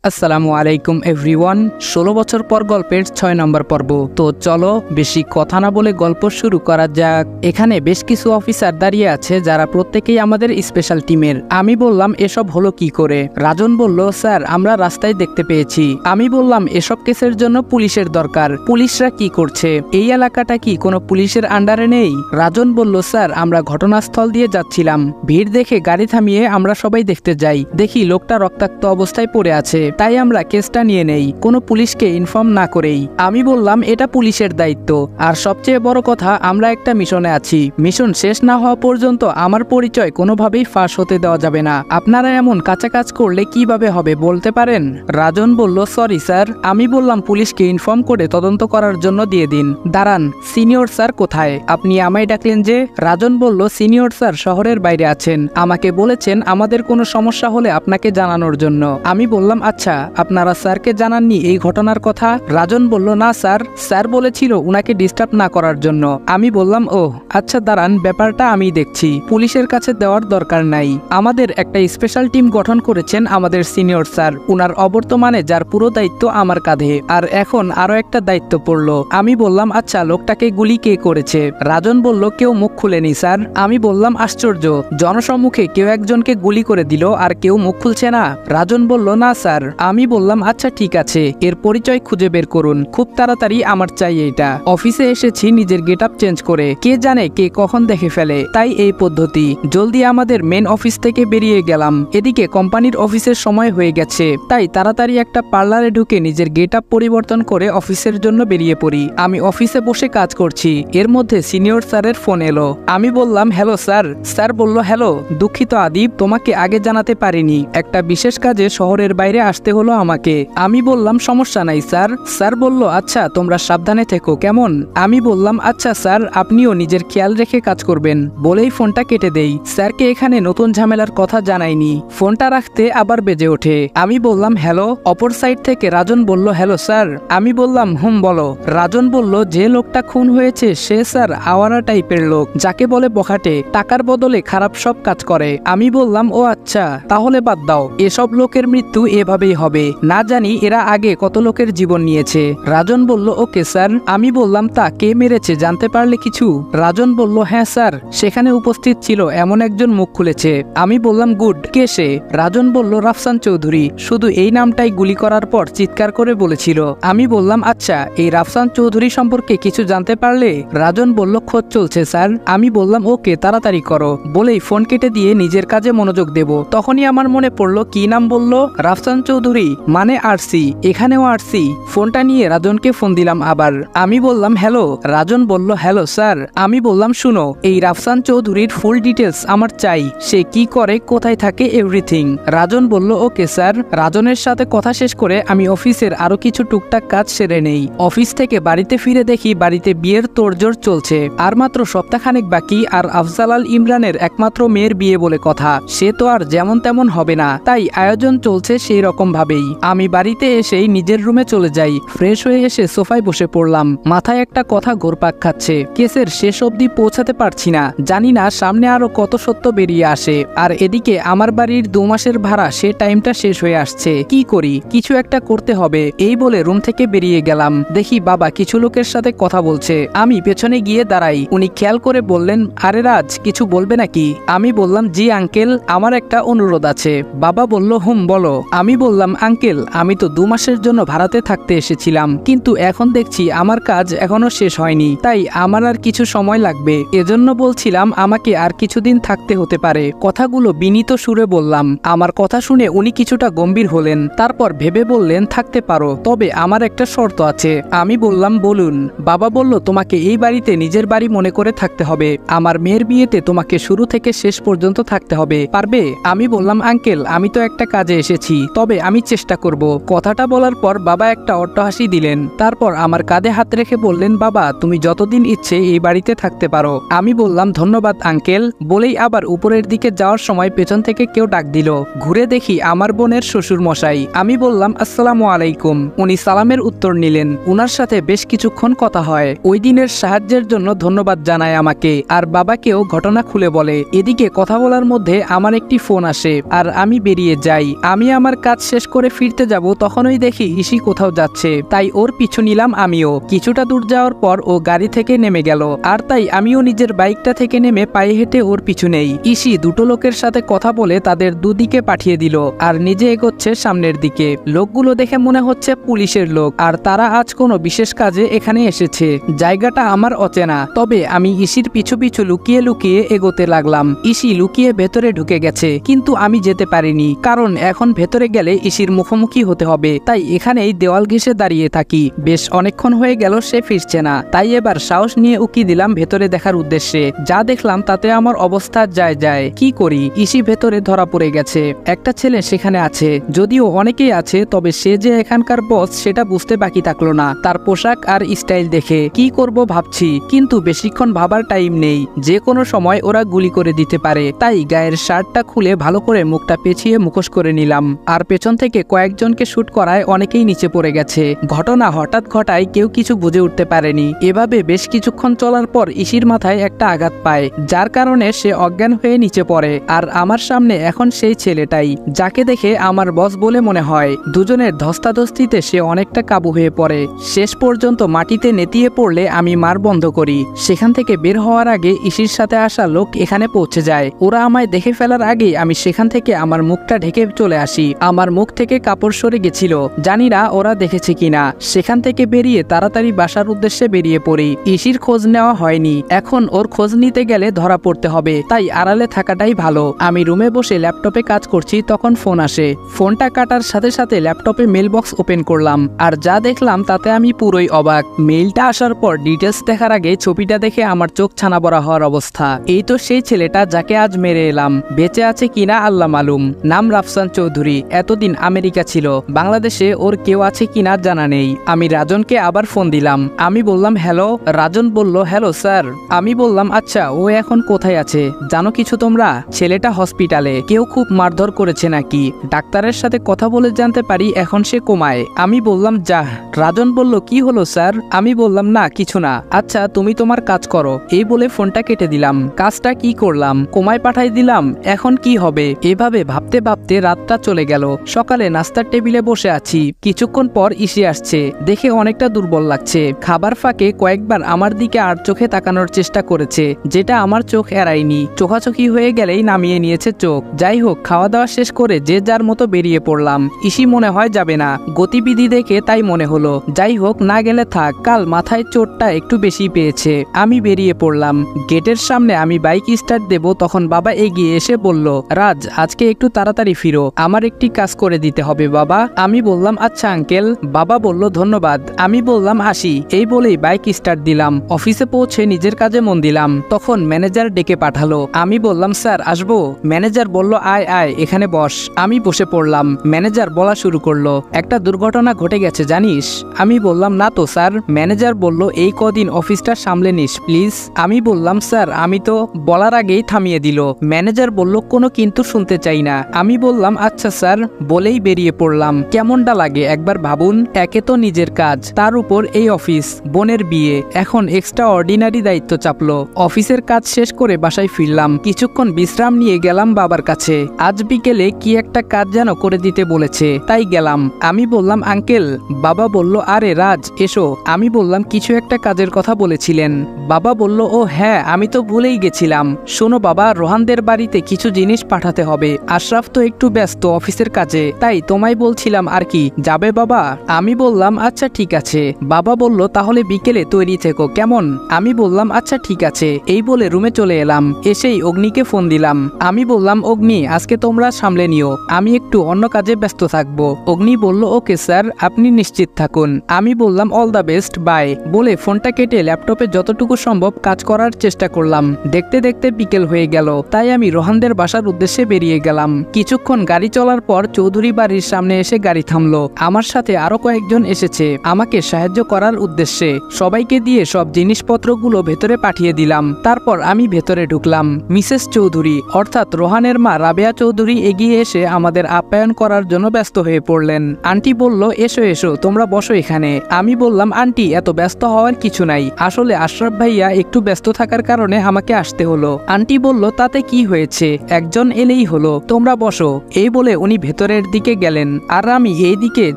আসসালামু আলাইকুম এভরিওয়ান। ১৬ বছর পর গল্পের ৬ নম্বর পর্ব। তো চলো বেশি কথা না বলে গল্প শুরু করা যাক। এখানে বেশ কিছু অফিসার দাঁড়িয়ে আছে যারা প্রত্যেকেই আমাদের স্পেশাল টিমের। আমি বললাম এসব হলো কি করে? রাজন বলল, স্যার আমরা রাস্তায় দেখতে পেয়েছি। আমি বললাম এসব কেসের জন্য পুলিশের দরকার। পুলিশরা কি করছে? এই এলাকাটা কি কোনো পুলিশের আন্ডারে নেই? রাজন বলল, স্যার আমরা ঘটনাস্থল দিয়ে যাচ্ছিলাম, ভিড় দেখে গাড়ি থামিয়ে আমরা সবাই দেখতে যাই, দেখি লোকটা রক্তাক্ত অবস্থায় পড়ে আছে, তাই আমরা কেসটা নিয়ে নেই, কোনো পুলিশকে ইনফর্ম না করেই। আমি বললাম এটা পুলিশের দায়িত্ব, আর সবচেয়ে বড় কথা আমরা একটা মিশনে আছি, মিশন শেষ না হওয়া পর্যন্ত আমার পরিচয় কোনোভাবেই ফাঁস হতে দেওয়া যাবে না। আপনারা এমন কাঁচা কাজ করলে কিভাবে হবে বলতে পারেন? রাজন বলল, সরি স্যার। আমি বললাম পুলিশকে ইনফর্ম করে তদন্ত করার জন্য দিয়ে দিন। দাঁড়ান, সিনিয়র স্যার কোথায়? আপনি আমায় ডাকলেন যে? রাজন বলল, সিনিয়র স্যার শহরের বাইরে আছেন, আমাকে বলেছেন আমাদের কোনো সমস্যা হলে আপনাকে জানানোর জন্য। আমি বললাম আচ্ছা, আপনারা স্যারকে জানাননি এই ঘটনার কথা? রাজন বলল, না স্যার, স্যার বলেছিল উনাকে ডিস্টার্ব না করার জন্য। আমি বললাম ও আচ্ছা, দাঁড়ান ব্যাপারটা আমি দেখছি, পুলিশের কাছে দেওয়ার দরকার নাই। আমাদের একটা স্পেশাল টিম গঠন করেছেন আমাদের সিনিয়র স্যার, উনার অবর্তমানে যার পুরো দায়িত্ব আমার কাঁধে, আর এখন আরো একটা দায়িত্ব পড়লো। আমি বললাম আচ্ছা, লোকটাকে গুলি কে করেছে? রাজন বলল, কেউ মুখ খুলেনি স্যার। আমি বললাম আশ্চর্য, জনসম্মুখে কেউ একজনকে গুলি করে দিল আর কেউ মুখ খুলছে না? রাজন বলল, না স্যার। আমি বললাম আচ্ছা ঠিক আছে, এর পরিচয় খুঁজে বের করুন, খুব তাড়াতাড়ি আমার চাই এটা। অফিসে এসেছি নিজের গেটআপ চেঞ্জ করে, কে জানে কে কখন দেখে ফেলে, তাই এই পদ্ধতি। জলদি আমাদের মেন অফিস থেকে বেরিয়ে গেলাম। এদিকে কোম্পানির অফিসের সময় হয়ে গেছে, তাই তাড়াতাড়ি একটা পার্লারে ঢুকে নিজের গেটআপ পরিবর্তন করে অফিসের জন্য বেরিয়ে পড়ি। আমি অফিসে বসে কাজ করছি, এর মধ্যে সিনিয়র স্যারের ফোন এলো। আমি বললাম হ্যালো স্যার। স্যার বলল, হ্যালো, দুঃখিত আদিব, তোমাকে আগে জানাতে পারিনি, একটা বিশেষ কাজে শহরের বাইরে আসতে হলো আমাকে। আমি বললাম সমস্যা নাই স্যার। স্যার বলল, আচ্ছা তোমরা সাবধানে থেকো কেমন? আমি বললাম আচ্ছা স্যার, আপনিও নিজের খেয়াল রেখে কাজ করবেন, বলেই ফোনটা কেটে দেই। স্যারকে এখানে নতুন ঝামেলার কথা জানাইনি। ফোনটা রাখতে আবার বেজে ওঠে। আমি বললাম হ্যালো। অপর সাইড থেকে রাজন বলল, হ্যালো স্যার। আমি বললাম বলো। রাজন বলল, যে লোকটা খুন হয়েছে সে স্যার আওয়ারা টাইপের লোক, যাকে বলে বখাটে, টাকার বদলে খারাপ সব কাজ করে। আমি বললাম ও আচ্ছা, তাহলে বাদ দাও, এসব লোকের মৃত্যু এভাবেই হবে, না জানি এরা আগে কত লোকের জীবন নিয়েছে। রাজন বলল, ওকে স্যার। আমি বললাম তা কে মেরেছে জানতে পারলে কিছু? রাজন বলল, হ্যাঁ স্যার, সেখানে উপস্থিত ছিল এমন একজন মুখ খুলেছে। আমি বললাম গুড, কে সে? রাজন বলল, রাফসান চৌধুরী, শুধু এই নামটাই গুলি করার পর চিৎকার করে বলেছিল। আমি বললাম আচ্ছা, এই রাফসান চৌধুরী সম্পর্কে কিছু জানতে পারলে? রাজন বলল, খোঁজ চলছে স্যার। আমি বললাম ওকে, তাড়াতাড়ি করো, বলেই ফোন কেটে দিয়ে নিজের কাজে মনোযোগ দেব। তখনই আমার মনে পড়লো কি নাম বলল? রাফসান চৌধুরী মানে আরসি, এখানেও আরসি। ফোনটা নিয়ে রাজনকে ফোন দিলাম আবার। আমি বললাম হ্যালো। রাজন বলল, হ্যালো স্যার। আমি বললাম শুনো, এই রাফসান চৌধুরীর ফুল ডিটেলস আমার চাই, সে কি করে, কোথায় থাকে, এভরিথিং। রাজন বলল ওকে স্যার। রাজনের সাথে কথা শেষ করে আমি অফিসের আরো কিছু টুকটাক কাজ সেরে নেই। অফিস থেকে বাড়িতে ফিরে দেখি বাড়িতে বিয়ের তোড়জোড় চলছে, আর মাত্র সপ্তাহখানেক বাকি, আর আফজাল আল ইমরানের একমাত্র মেয়ের বিয়ে বলে কথা, সে তো আর যেমন তেমন হবে না, তাই আয়োজন চলছে সেই রকম ভাবেই। আমি বাড়িতে এসেই নিজের রুমে চলে যাই, ফ্রেশ হয়ে এসে সোফায় বসে পড়লাম। মাথায় একটা কথা ঘুরপাক খাচ্ছে, কেসের শেষ অবধি পৌঁছাতে পারছি না, জানি না সামনে আরো কত সত্য বেরিয়ে আসে। আর এদিকে আমার বাড়ির 2 মাসের ভাড়া, সে টাইমটা শেষ হয়ে আসছে, কি করি, কিছু একটা করতে হবে। এই বলে রুম থেকে বেরিয়ে গেলাম, দেখি বাবা কিছু লোকের সাথে কথা বলছে। আমি পেছনে গিয়ে দাঁড়াই, উনি খেয়াল করে বললেন, আরে রাজ, কিছু বলবে নাকি? আমি বললাম জি আঙ্কেল, আমার একটা অনুরোধ আছে। বাবা বলল, বলো। আমি বললাম আঙ্কেল, আমি তো 2 মাসের জন্য ভাড়াতে থাকতে এসেছিলাম, কিন্তু এখন দেখছি আমার কাজ এখনো শেষ হয়নি, তাই আমার আর কিছু সময় লাগবে, এজন্য বলছিলাম আমাকে আর কিছুদিন থাকতে হতে পারে। কথাগুলো বিনীত সুরে বললাম। আমার কথা শুনে উনি কিছুটা গম্ভীর হলেন, তারপর ভেবে বললেন, থাকতে পারো, তবে আমার একটা শর্ত আছে। আমি বললাম বলুন। বাবা বলল, তোমাকে এই বাড়িতে নিজের বাড়ি মনে করে থাকতে হবে, আমার মেয়ের বিয়েতে তোমাকে শুরু থেকে শেষ পর্যন্ত থাকতে হবে, পারবে? আমি বললাম আঙ্কেল, আমি তো একটা কাজে এসেছি, তবে আমি চেষ্টা করব। কথাটা বলার পর বাবা একটা অট্টহাসি দিলেন, তারপর আমার কাঁধে হাত রেখে বললেন, বাবা তুমি যতদিন ইচ্ছে এই বাড়িতে থাকতে পারো। আমি বললাম ধন্যবাদ আঙ্কেল, বলেই আবার উপরের দিকে যাওয়ার সময় পেছন থেকে কেউ ডাক দিল। ঘুরে দেখি আমার বোনের শ্বশুর মশাই। আমি বললাম আসসালামু আলাইকুম। উনি সালামের উত্তর নিলেন। উনার সাথে বেশ কিছুক্ষণ কথা হয়, ওই দিনের সাহায্যের জন্য ধন্যবাদ জানায় আমাকে, আর বাবাকেও ঘটনা খুলে বলে। এদিকে কথা বলার মধ্যে আমার একটি ফোন আসে, আর আমি বেরিয়ে যাই। আমি আমার কাজ শেষ করে ফিরতে যাব তখনই দেখি ইসি কোথাও যাচ্ছে, তাই ওর পিছু নিলাম আমিও। কিছুটা দূর যাওয়ার পর ও গাড়ি থেকে নেমে গেল, আর তাই আমিও নিজের বাইকটা থেকে নেমে পায়ে হেঁটে ওর পিছু নেই। ইসি দুটো লোকের সাথে কথা বলে তাদের দুদিকে পাঠিয়ে দিল আর নিজে এগোচ্ছে সামনের দিকে। লোকগুলো দেখে মনে হচ্ছে পুলিশের লোক, আর তারা আজ কোনো বিশেষ কাজে এখানে এসেছে। জায়গাটা আমার অচেনা, তবে আমি ইসির পিছু পিছু লুকিয়ে লুকিয়ে এগোতে লাগলাম। ইসি লুকিয়ে ভেতরে ঢুকে গেছে, কিন্তু আমি যেতে পারিনি, কারণ এখন ভেতরে গেলে ইসির মুখোমুখি হতে হবে। তাই এখানেই দেওয়াল ঘেঁষে দাঁড়িয়ে থাকি। বেশ অনেকক্ষণ হয়ে গেল সে ফিরছে না, তাই এবার সাহস নিয়ে উকি দিলাম ভেতরে দেখার উদ্দেশ্যে। যা দেখলাম তাতে আমার অবস্থা যায়। কি করি, ইসি ভেতরে ধরা পড়ে গেছে। একটা ছেলে সেখানে আছে, যদিও অনেকেই আছে, তবে সে যে এখানকার বস সেটা বুঝতে বাকি থাকলো না তার পোশাক আর স্টাইল দেখে। কি করব ভাবছি, কিন্তু বেশিক্ষণ ভাবার টাইম নেই, যে কোনো সময় ওরা গুলি করে দিতে পারে। তাই গায়ের শার্টটা খুলে ভালো করে মুখটা পেঁচিয়ে মুখোশ করে নিলাম, আর পেছন থেকে কয়েকজনকে শুট করায় অনেকেই নিচে পড়ে গেছে। ঘটনা হঠাৎ ঘটায় কেউ কিছু বুঝে উঠতে পারেনি। এভাবে বেশ কিছুক্ষণ চলার পর ইসির মাথায় একটা আঘাত পায়, যার কারণে সে অজ্ঞান হয়ে নিচে পড়ে। আর আমার সামনে এখন সেই ছেলেটাই, যাকে দেখে আমার বস বলে মনে হয়। দুজনের ধস্তাধস্তিতে সে অনেকটা কাবু হয়ে পড়ে। শেষ পর্যন্ত মাটিতে নেতিয়ে পড়লে আমি মার বন্ধ করি। সেখান থেকে বের হওয়ার আগে ইসির সাথে আসা লোক এখানে পৌঁছে যায়। ওরা আমায় দেখে ফেলার আগেই আমি সেখান থেকে আমার মুখটা ঢেকে চলে আসি। আমার মুখ থেকে কাপড় সরে গেছিল, জানি না ওরা দেখেছে কিনা। সেখান থেকে বেরিয়ে তাড়াতাড়ি বাসার উদ্দেশ্যে বেরিয়ে পড়ি। ইসির খোঁজ নেওয়া হয়নি, এখন ওর খোঁজ নিতে গেলে ধরা পড়তে হবে, তাই আড়ালে থাকাটাই ভালো। আমি রুমে বসে ল্যাপটপে কাজ করছি, তখন ফোন আসে। ফোনটা কাটার সাথে সাথে ল্যাপটপে মেল বক্স ওপেন করলাম, আর যা দেখলাম তাতে আমি পুরোই অবাক। মেইলটা আসার পর ডিটেলস দেখার আগে ছবিটা দেখে আমার চোখ ছানা বড়া হওয়ার অবস্থা। এই তো সেই ছেলেটা যাকে আজ মেরে এলাম। বেঁচে আছে কিনা আল্লাহ মালুম। নাম রাফসান চৌধুরী, এতদিন আমেরিকা ছিল। বাংলাদেশে ওর কেউ আছে কিনা জানা নেই। আমি রাজনকে আবার ফোন দিলাম। আমি বললাম হ্যালো। রাজন বলল হ্যালো স্যার। আমি বললাম আচ্ছা, ও এখন কোথায় আছে জানো কিছু তোমরা? ছেলেটা হসপিটালে, কেউ খুব মারধর করেছে নাকি। ডাক্তারের সাথে কথা বলে জানতে পারি এখন সে কোমায়। আমি বললাম যাহ। রাজন বলল কি হলো স্যার? আমি বললাম না কিছু না। আচ্ছা তুমি তোমার কাজ করো, এই বলে ফোনটা কেটে দিলাম। কাজটা কি করলাম, কোমায় পাঠাই দিলাম, এখন কি হবে? এভাবে ভাবতে ভাবতে রাতটা চলে গেল। সকালে নাস্তার টেবিলে বসে আছি, কিছুক্ষণ পর ইসে আসছে। দেখে অনেকটা দুর্বল লাগছে। খাবার ফাঁকে কয়েকবার আমার দিকে আর চোখে তাকানোর চেষ্টা করেছে, যেটা আমার চোখ এড়ায়নি। চোখাচোখি হয়ে গেলেই নামিয়ে নিয়েছে চোখ। যাই হোক, খাওয়া দাওয়া শেষ করে যে যার মতো বেরিয়ে পড়লাম। ইসি মনে হয় যাবে না, গতিবিধি দেখে তাই মনে হলো। যাই হোক, না গেলে থাক, কাল মাথায় চোটটা একটু বেশি পেয়েছে। আমি বেরিয়ে পড়লাম। গেটের সামনে আমি বাইক স্টার্ট দেব, তখন বাবা এগিয়ে এসে বলল রাজ আজকে একটু তাড়াতাড়ি ফিরো, আমার একটি কাজ করে দিতে হবে বাবা। আমি বললাম আচ্ছা আঙ্কেল। বাবা বলল ধন্যবাদ। আমি বললাম আসি, এই বলেই বাইক স্টার্ট দিলাম। অফিসে পৌঁছে নিজের কাজে মন দিলাম। তখন ম্যানেজার ডেকে পাঠালো। আমি বললাম স্যার আসবো? ম্যানেজার বলল আয় আয় এখানে বস। আমি বসে পড়লাম। ম্যানেজার বলা শুরু করলো একটা দুর্ঘটনা ঘটে গেছে জানিস? আমি বললাম না তো স্যার। ম্যানেজার বলল এই কদিন অফিসটা সামলে নিস প্লিজ। আমি বললাম স্যার আমি তো, বলার আগেই থামিয়ে দিল। ম্যানেজার বলল কোনো কিন্তু শুনতে চাই না। আমি বললাম আচ্ছা স্যার, বলেই বেরিয়ে পড়লাম। কেমনটা লাগে একবার ভাবুন। একে তো নিজের কাজ, তার উপর এই অফিস, বোনের বিয়ে, এখন এক্সট্রা অর্ডিনারি দায়িত্ব চাপলো। অফিসের কাজ শেষ করে বাসায় ফিরলাম। কিছুক্ষণ বিশ্রাম নিয়ে গেলাম বাবার কাছে। আজ বিকেলে কি একটা কাজ যেন করে দিতে বলেছে, তাই গেলাম। আমি বললাম আঙ্কেল। বাবা বলল আরে রাজ এসো। আমি বললাম কিছু একটা কাজের কথা বলেছিলেন। বাবা বলল ও হ্যাঁ, আমি তো ভুলেই গেছিলাম। শোনো বাবা, রোহানদের বাড়িতে কিছু জিনিস পাঠাতে হবে। আশরাফ তো একটু ব্যস্ত অফিসের কাজে, তাই তোমায় বলছিলাম আর কি, যাবে বাবা? আমি বললাম আচ্ছা ঠিক আছে। বাবা বলল তাহলে বিকেলে তৈরি থেকো কেমন? আমি বললাম আচ্ছা ঠিক আছে। এই বলে রুমে চলে এলাম। এসেই অগ্নিকে ফোন দিলাম। আমি বললাম অগ্নি আজকে তোমরা সামলে নিও, আমি একটু অন্য কাজে ব্যস্ত থাকবো। অগ্নি বলল ওকে স্যার, আপনি নিশ্চিত থাকুন। আমি বললাম অল দ্য বেস্ট, বাই বলে ফোনটা কেটে ল্যাপটপে যতটুকু সম্ভব কাজ করার চেষ্টা করলাম। দেখতে দেখতে বিকেল হয়ে গেল, তাই আমি রোহানদের বাসার উদ্দেশ্যে বেরিয়ে গেলাম। কিছুক্ষণ গাড়ি চলার পর চৌধুরী বাড়ির সামনে এসে গাড়ি থামলো। আমার সাথে আরো কয়েকজন এসেছে আমাকে সাহায্য করার উদ্দেশ্যে। সবাইকে দিয়ে সব জিনিসপত্রগুলো ভেতরে পাঠিয়ে দিলাম। তারপর আমি ভেতরে ঢুকলাম। মিসেস চৌধুরী অর্থাৎ রোহানের মা রাবেয়া চৌধুরী এগিয়ে এসে আমাদের আপ্যায়ন করার জন্য ব্যস্ত হয়ে পড়লেন। আন্টি বলল এসো এসো, তোমরা বসো এখানে। আমি বললাম আন্টি এত ব্যস্ত হওয়ার কিছু নাই, আসলে আশরাফ ভাইয়া একটু ব্যস্ত থাকার কারণে আমাকে আসতে হলো। আন্টি বলল তাতে কি হয়েছে, একজন এলেই হলো, তোমরা বসো। এই বলে উনি ভেতরের রুমের দিকে গেলেন আর আমি এই দিকে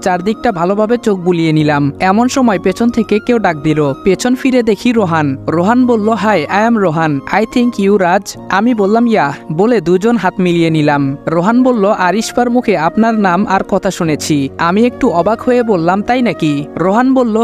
চারদিকটা ভালোভাবে চোখ বুলিয়ে নিলাম। এমন সময় পেছন থেকে কেউ ডাক দিল। পেছন ফিরে দেখি রোহান। রোহান বলল, hi, I am Rohan, I think you Raj. আমি বললাম ইয়া, বলে দুজন হাত মিলিয়ে নিলাম। রোহান বলল, আরিশফার মুখে আপনার নাম আর কথা শুনেছি। আমি একটু অবাক হয়ে বললাম, তাই নাকি? রোহান বলল,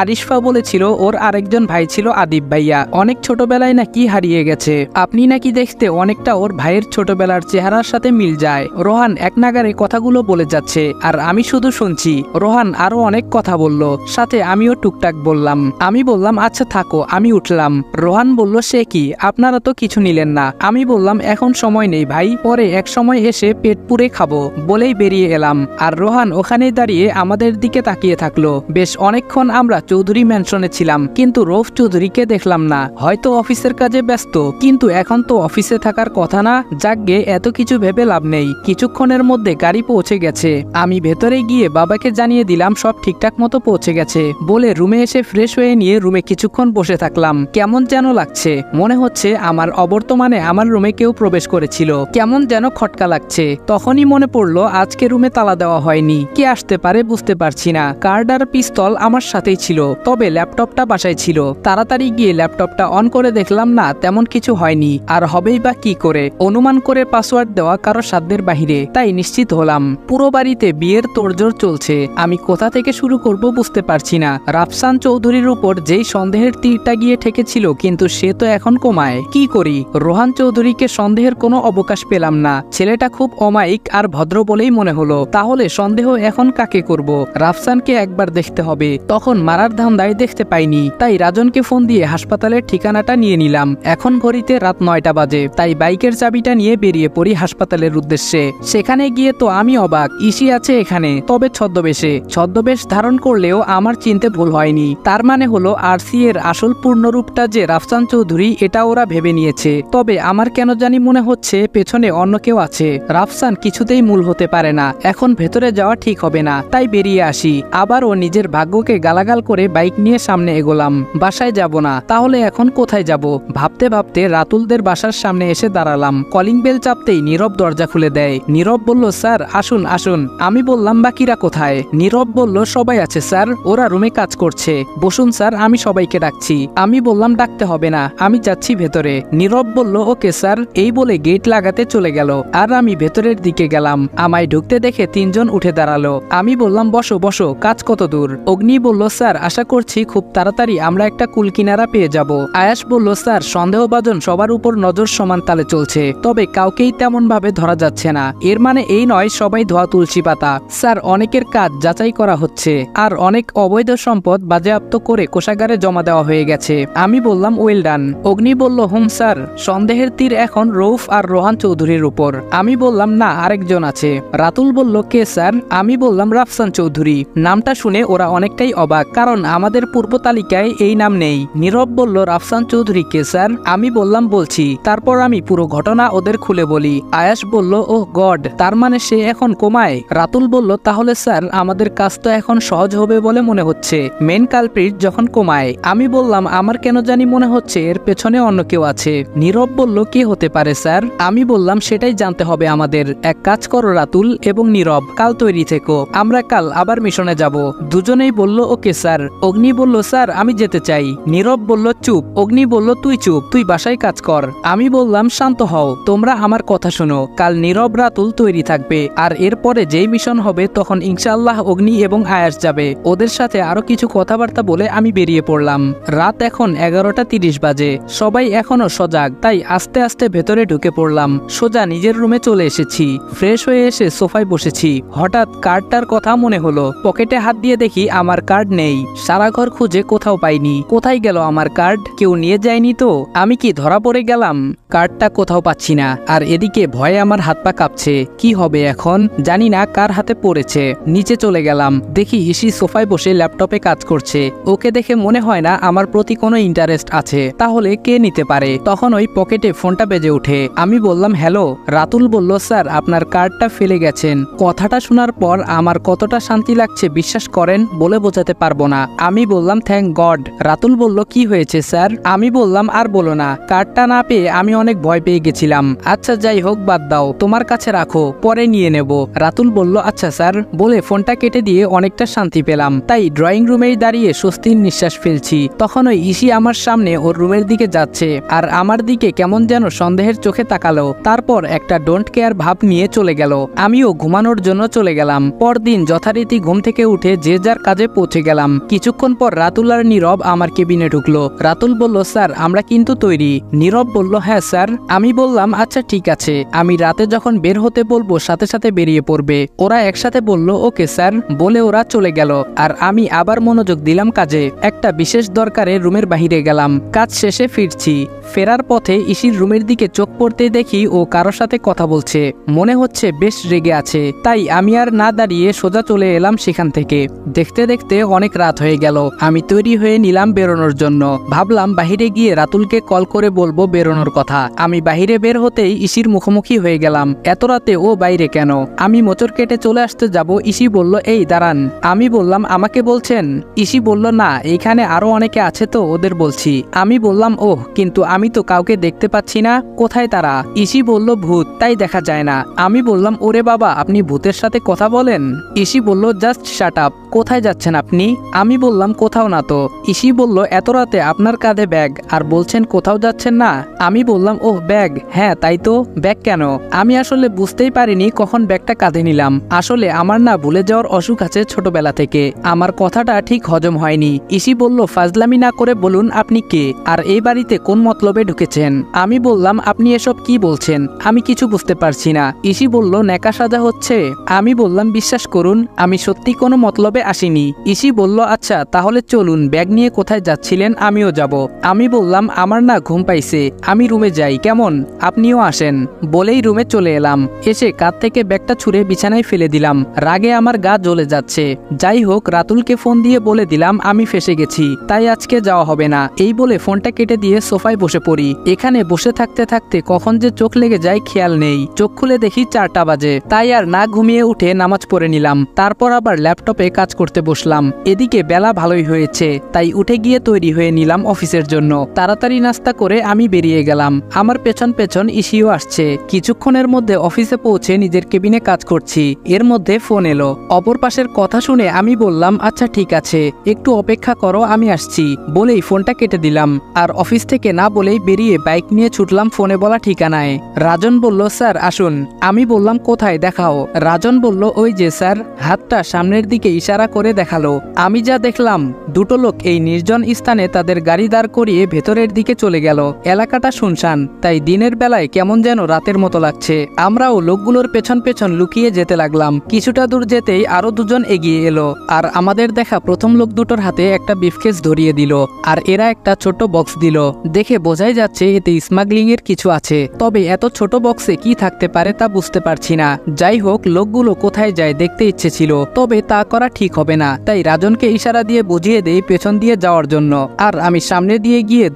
আরিশফা বলেছিল ওর আরেকজন ভাই ছিল আদিব ভাইয়া, অনেক ছোটবেলায় নাকি হারিয়ে গেছে। আপনি নাকি দেখতে অনেকটা ওর ভাইয়ের ছোটবেলার চেহারার সাথে মিল যায়। রোহান এক নাগারে কথাগুলো বলে যাচ্ছে আর আমি শুধু শুনছি। রোহান আরো অনেক কথা বলল, সাথে আমিও টুকটাক বললাম। আমি বললাম, আচ্ছা থাকো, আমি উঠলাম। রোহান বলল, সে কি, আপনারা তো কিছু নিলেন না? আমি বললাম, এখন সময় নেই ভাই, পরে এক সময় এসে পেট পুরে খাবো, বলেই বেরিয়ে এলাম। আর রোহান ওখানেই দাঁড়িয়ে আমাদের দিকে তাকিয়ে থাকলো। বেশ অনেকক্ষণ আমরা চৌধুরী ম্যানশনে ছিলাম, কিন্তু রৌফ চৌধুরীকে দেখলাম না। হয়তো অফিসের কাজে ব্যস্ত, কিন্তু এখন তো অফিসে থাকার কথা না। যাকগে, এত কিছু ভেবে লাভ নেই। কিছুক্ষণের মধ্যে গাড়ি পৌঁছে গেছে। আমি ভেতরে গিয়ে বাবাকে জানিয়ে দিলাম সব ঠিকঠাক মতো পৌঁছে গেছে বলে রুমে এসে ফ্রেশ হয়ে নিয়ে রুমে কিছুক্ষণ বসে থাকলাম। কেমন যেন লাগছে, মনে হচ্ছে আমার অবর্তমানে আমার রুমে কেউ প্রবেশ করেছিল। কেমন যেন খটকা লাগছে। তখনই মনে পড়লো আজকে রুমে তালা দেওয়া হয়নি। কে আসতে পারে বুঝতে পারছি না। কার্ড আর পিস্তল আমার সাথেই ছিল, তবে ল্যাপটপটা বাসায় ছিল। তাড়াতাড়ি গিয়ে ল্যাপটপটা অন করে দেখলাম না, তেমন কিছু হয়নি। আর হবেই বা কি করে? অনুমান করে পাসওয়ার্ড দেওয়া কারো সাধ্যের বাহিরে, তাই নিশ্চিত হলাম। পুরো বাড়িতে বিয়ের তোড়জোড় চলছে। আমি কোথা থেকে শুরু করব বুঝতে পারছি না। রাফসান চৌধুরীর উপর যেই সন্দেহের তীরটা গিয়ে ঠেকেছিল, কিন্তু সে তো এখন কোমায়। কি করি? রোহান চৌধুরীকে সন্দেহের কোনো অবকাশ পেলাম না। ছেলেটা খুব অমায়িক আর ভদ্র বলেই মনে হলো। তাহলে সন্দেহ এখন কাকে করব? রাফসানকে একবার দেখতে হবে। তখন মারার ধান্দায় দেখতে পাইনি, তাই রাজনকে ফোন দিয়ে হাসপাতালের ঠিকানাটা নিয়ে নিলাম। এখন ঘড়িতে রাত 9টা বাজে, তাই বাইকের চাবিটা নিয়ে বেরিয়ে পড়ি হাসপাতালের উদ্দেশ্যে। সেখানে গিয়ে তো আমি অবাক, ইসি আছে এখানে, তবে ছদ্মবেশে। ছদ্মবেশ ধারণ করলেও আমার চিনতে ভুল হয়নি। তার মানে হলো আরসি এর আসল পূর্ণরূপটা যে রাফসান চৌধুরী, এটা ওরা ভেবে নিয়েছে। তবে আমার কেন জানি মনে হচ্ছে পেছনে অন্য কেউ আছে। রাফসান কিছুতেই মূল হতে পারে না। এখন ভেতরে যাওয়া ঠিক হবে না, তাই বেরিয়ে আসি। আবার ও নিজের ভাগ্যকে গালাগাল করে বাইক নিয়ে সামনে এগোলাম। বাসায় যাব না, তাহলে এখন কোথায় যাব? ভাবতে ভাবতে রাতুলদের বাসার সামনে এসে দাঁড়ালাম। কলিং বেল চাপতেই নীরব দরজা খুলে দেয়। নীরব বলল, স্যার আসুন আসুন। আমি বললাম, বাকিরা কোথায়? নীরব বলল, সবাই আছে স্যার, ওরা রুমে কাজ করছে। বসুন স্যার, আমি সবাইকে ডাকছি। আমি বললাম, ডাকতে হবে না, আমি যাচ্ছি ভেতরে। নীরব বলল, ওকে স্যার, এই বলে গেট লাগাতে চলে গেল। আর আমি ভেতরের দিকে গেলাম। আমায় ঢুকতে দেখে 3 জন উঠে দাঁড়ালো। আমি বললাম, বসো বসো, কাজ কত দূর? অগ্নি বলল, স্যার আশা করছি খুব তাড়াতাড়ি আমরা একটা কুলকিনারা পেয়ে যাব। আয়াস বলল, স্যার সন্দেহভাজন সবার উপর নজর সমান তালে চলছে, তবে কাউকেই তেমন ভাবে ধরা যাচ্ছে না। এর মানে এই নয় সবাই ধোয়া তুলসী পাতা। স্যার অনেকের কাজ যাচাই করা হচ্ছে, আর অনেক অবৈধ সম্পদ বাজেয়াপ্ত করে কোষাগারে জমা দেওয়া হয়ে গেছে। আমি বললাম, ওয়েল ডান। অগ্নি বলল, স্যার সন্দেহের তীর এখন রৌফ আর রোহান চৌধুরীর উপর। আমি বললাম, না, আরেকজন আছে। রাতুল বলল, কে স্যার? আমি বললাম, রাফসান চৌধুরী। নামটা শুনে ওরা অনেকটাই অবাক, কারণ আমাদের পূর্ব তালিকায় এই নাম নেই। নীরব বলল, রাফসান চৌধুরী কে স্যার? আমি বললাম, বলছি। তারপর আমি পুরো ঘটনা ওদের খুলে বলি। আয়াস বলল, ওহ গড, তার মানে সে এখন কোমায়। রাতুল বলল, তাহলে স্যার আমাদের কাজ তো এখন সহজ হবে বলে মনে হচ্ছে, মেন কালপ্রিট যখন কোমায়। আমি বললাম, আমার কেন জানি মনে হচ্ছে এর পেছনে অন্য কেউ আছে। নীরব বলল, কে হতে পারে স্যার? আমি বললাম, সেটাই জানতে হবে আমাদের। এক কাজ করো রাতুল এবং নীরব, কাল তৈরি থেকো, আমরা কাল আবার মিশনে যাব। দুজনেই বলল, ওকে স্যার। অগ্নি বলল, স্যার আমি যেতে চাই। নীরব বলল, চুপ। অগ্নি বলল, তুই চুপ, তুই বাসায় কাজ কর। আমি বললাম, শান্ত হও, তোমরা আমার কথা শোনো। কাল নীরব রাতুল তৈরি থাকবে, আর এরপরে যেই মিশন হবে তখন ইনশাআল্লাহ অগ্নি এবং আয়াস যাবে। ওদের সাথে আরো কিছু কথাবার্তা বলে আমি বেরিয়ে পড়লাম। রাত এখন 11:30 বাজে। সবাই এখনো সজাগ, তাই আস্তে আস্তে ভেতরে ঢুকে পড়লাম। সোজা নিজের রুমে চলে এসেছি। ফ্রেশ হয়ে এসে সোফায় বসেছি। হঠাৎ কার্ডটার কথা মনে হলো। পকেটে হাত দিয়ে দেখি আমার কার্ড নেই। সারা ঘর খুঁজে কোথাও পাইনি। কোথায় গেল আমার কার্ড? কেউ নিয়ে যায়নি তো? আমি কি ধরা পড়ে গেলাম? কার্ডটা কোথাও পাচ্ছি না, আর এদিকে ভয়ে আমার হাত পা কাঁপছে। কি হবে এখন? জানি না কার হাতে পড়েছে। নিচে চলে গেলাম। দেখি ইসি সোফায় বসে ল্যাপটপে কাজ করছে। ওকে দেখে মনে হয় না আমার প্রতি কোনো ইন্টারেস্ট আছে। তাহলে কে নিতে পারে? তখন ওই পকেটে ফোনটা বেজে ওঠে। আমি বললাম, হ্যালো। রাতুল বলল, স্যার আপনার কার্ডটা ফেলে গেছেন। কথাটা শোনার পর আমার কতটা শান্তি লাগছে বিশ্বাস করেন, বলে বোঝাতে পারবো না। আমি বললাম, থ্যাংক গড। রাতুল বলল, কি হয়েছে স্যার? আমি বললাম, আর বলো না, কার্ডটা না পেয়ে আমি অনেক ভয় পেয়ে গেছিলাম। আচ্ছা যাই হোক, বাদ দাও, তোমার কাছে রাখো, পরে নিয়ে নেব। রাতুল বলল আচ্ছা স্যার বলে ফোনটা কেটে দিয়ে অনেকটা শান্তি পেলাম। তাই ড্রয়িং রুমেই দাঁড়িয়ে স্বস্তির নিঃশ্বাস ফেলছি। তখন ওই ইসি আমার সামনে ওর রুমের দিকে যাচ্ছে আর আমার দিকে কেমন যেন সন্দেহের চোখে তাকালো। তারপর একটা ডোন্ট কেয়ার ভাব নিয়ে চলে গেল। আমিও ঘুমানোর জন্য চলে গেলাম। পরদিন যথারীতি ঘুম থেকে উঠে যে যার কাজে পৌঁছে গেলাম। কিছুক্ষণ পর রাতুল আর নীরব আমার কেবিনে ঢুকলো। রাতুল বলল স্যার আমরা কিন্তু তৈরি। নীরব বলল হ্যাঁ স্যার। আমি বললাম আচ্ছা ঠিক আছে, আমি রাতে যখন বের হতে বলবো সাথে সাথে বেরিয়ে পড়বে। ওরা একসাথে বলল ওকে স্যার বলে ওরা চলে গেল। আর আমি আবার মনোযোগ দিলাম কাজে। একটা বিশেষ দরকারে রুমের বাহিরে গেলাম। কাজ শেষে ফিরছি। ফেরার পথে ইসির রুমের দিকে চোখ পড়তেই দেখি ও কারোর সাথে কথা বলছে। মনে হচ্ছে বেশ রেগে আছে। তাই আমি আর না দাঁড়িয়ে সোজা চলে এলাম সেখান থেকে। দেখতে দেখতে অনেক রাত হয়ে গেল। আমি তৈরি হয়ে নিলাম বেরোনোর জন্য। ভাবলাম বাহিরে গিয়ে রাতুলকে কল করে বলবো বেরোনোর কথা। আমি বাহিরে বের হতেই ইসির মুখোমুখি হয়ে গেলাম। এত রাতে ও বাইরে কেন? আমি মোচড় কেটে চলে আসতে যাব, ইসি বলল এই দাঁড়ান। আমি বললাম আমাকে বলছেন? ইসি বলল না, এইখানে আরো অনেকে আছে তো ওদের বলছি। আমি বললাম ওহ, কিন্তু আমি তো কাউকে দেখতে পাচ্ছি না, কোথায় তারা? ইসি বলল ভূত, তাই দেখা যায় না। আমি বললাম ওরে বাবা, আপনি ভূতের সাথে কথা বলেন? ইসি বলল জাস্ট শাট আপ। কোথায় যাচ্ছেন আপনি? আমি বললাম কোথাও না তো। ইসি বলল এত রাতে আপনার কাঁধে ব্যাগ আর বলছেন কোথাও যাচ্ছেন না? আমি বললাম ওহ ব্যাগ, হ্যাঁ তাই তো। ব্যাগ কেন? আমি আসলে বুঝতেই পারিনি কখন ব্যাগটা কাঁধে নিলাম। আসলে আমার না ভুলে যাওয়ার অসুখ আছে ছোটবেলা থেকে। আমার কথাটা ঠিক হজম হয়নি। ইসি বলল ফাজলামি না করে বলুন আপনি কে আর এই বাড়িতে কোন মতলবে ঢুকেছেন? আমি বললাম আপনি এসব কি বলছেন, আমি কিছু বুঝতে পারছি না। ইসি বলল নেকা সাজা হচ্ছে। আমি বললাম বিশ্বাস করুন আমি সত্যি কোনো মতলবে আসিনি। ইসি বলল আচ্ছা তাহলে চলুন, ব্যাগ নিয়ে কোথায় যাচ্ছিলেন আমিও যাব। আমি বললাম আমার না ঘুম পাইছে, আমি রুমে যাই কেমন, আপনিও আসেন। বলেই রুমে চলে এলাম। এসে কাঁধ থেকে ব্যাগটা ছুঁড়ে বিছানায় ফেলে দিলাম। রাগে আমার গা জ্বলে যাচ্ছে। যাই হোক রাতুলকে ফোন দিয়ে বলে দিলাম আমি ফেসে গেছি, তাই আজকে যাওয়া হবে না। এই বলে ফোনটা কেটে দিয়ে সোফায় বসে পড়ি। এখানে বসে থাকতে থাকতে কখন যে চোখ লেগে যায় খেয়াল নেই। চোখ খুলে দেখি 4টা বাজে। তাই আর না ঘুমিয়ে উঠে নামাজ পড়ে নিলাম। তারপর আবার ল্যাপটপে কাজ করতে বসলাম। এদিকে বেলা ভালোই হয়েছে, তাই উঠে গিয়ে তৈরি হয়ে নিলাম অফিসের জন্য। তাড়াতাড়ি নাস্তা করে আমি বেরিয়ে গেলাম। আমার পেছন পেছন ইসিও আসছে। কিছুক্ষণের মধ্যে অফিসে পৌঁছে নিজের কেবিনে কাজ করছি। এর মধ্যে ফোন এলো। অপর পাশের কথা শুনে আমি বললাম আচ্ছা ঠিক আছে, একটু অপেক্ষা করো আমি আসছি বলেই ফোনটা কেটে দিলাম। আর অফিস থেকে না বলেই বেরিয়ে বাইক নিয়ে ছুটলাম ফোনে বলা ঠিকানায়। রাজন বলল স্যার আসুন। আমি বললাম কোথায় দেখাও। রাজন বলল ওই যে স্যার, হাতটা সামনের দিকে ইশারা করে দেখালো। আমি যা দেখলাম, দুটো লোক এই নির্জন স্থানে তাদের গাড়ি দাঁড় করিয়ে ভেতরের দিকে চলে গেল। এলাকাটা শুনশান, তাই দিনের বেলায় কেমন যেন রাতের মতো লাগছে। আমরাও লোকগুলোর পেছন পেছন লুকিয়ে যেতে লাগলাম। কিছুটা দূর যেতেই আরো দুজন এগিয়ে এলো আর আমাদের দেখা প্রথম লোক দুটোর হাতে একটা ব্রিফকেস ধরিয়ে দিল আর এরা একটা ছোট বক্স দিল। দেখে বোঝাই যাচ্ছে এতে স্মাগলিং এর কিছু আছে, তবে এত ছোট বক্সে কি থাকতে পারে তা বুঝতে পারছি না। যাই হোক লোকগুলো কোথায় যায় দেখতে ইচ্ছে ছিল, তবে তা করা ঠিক হবে না। তাই রাজনকে ইশারা দিয়ে বুঝিয়ে দেই পেছন দিয়ে যাওয়ার জন্য। আর আমি সামনে দিয়ে গিয়ে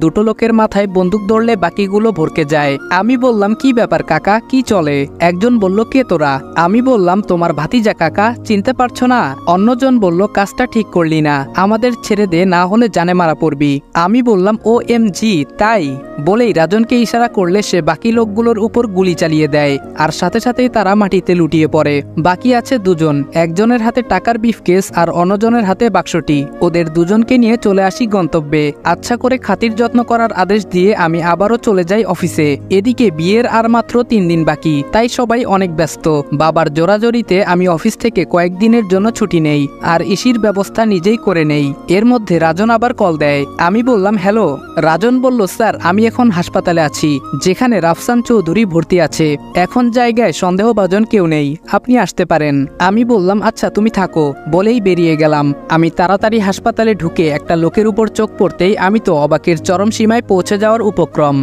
দুটো লোকের মাথায় বন্দুক ধরলে বাকিগুলো ভরকে যায়। আমি বললাম কি ব্যাপার কাকা, কি চলে? একজন বলল কে তোরা? আমি বললাম তোমার ভাতিজা কাকা, চিনতে পারছো না? অন্যজন বলল কাজটা ঠিক করলি না, আমাদের ছেড়ে দে, না হলে জানে মারা পড়বি। আমি বললাম OMG তাই বলেই রাজনকে ইশারা করলে সে বাকি লোকগুলোর উপর গুলি চালিয়ে দেয় আর সাথে সাথেই তারা মাটিতে লুটিয়ে পড়ে। বাকি আছে দুজন, একজনের হাতে টাকার ব্রিফকেস আর অন্যজনের হাতে বাক্সটি। ওদের দুজনকে নিয়ে চলে আসি গন্তব্যে। আচ্ছা করে খাতির যত্ন করার আদেশ দিয়ে আমি আবারও চলে যাই অফিসে। এদিকে বিয়ের আর মাত্র 3 দিন বাকি, তাই সবাই অনেক ব্যস্ত। বাবার জোরাজোরিতে আমি অফিস থেকে কয়েকদিনের জন্য ছুটি নেই আর ইসির ব্যবস্থা নিজেই করে নেই। এর মধ্যে রাজন আবার কল দেয়। আমি বললাম হ্যালো। রাজন বলল স্যার আমি এখন হাসপাতালে আছি, যেখানে রাফসান চৌধুরী ভর্তি আছে। এখন জায়গায় সন্দেহভাজন কেউ নেই, আপনি আসতে পারেন। আমি বললাম আচ্ছা তুমি থাকো বলেই বেরিয়ে গেলাম। আমি তাড়াতাড়ি হাসপাতালে ঢুকে একটা লোকের উপর চোখ পড়তেই আমি তো অবাকের চরম সীমায় পৌঁছে যাওয়ার উপক্রম।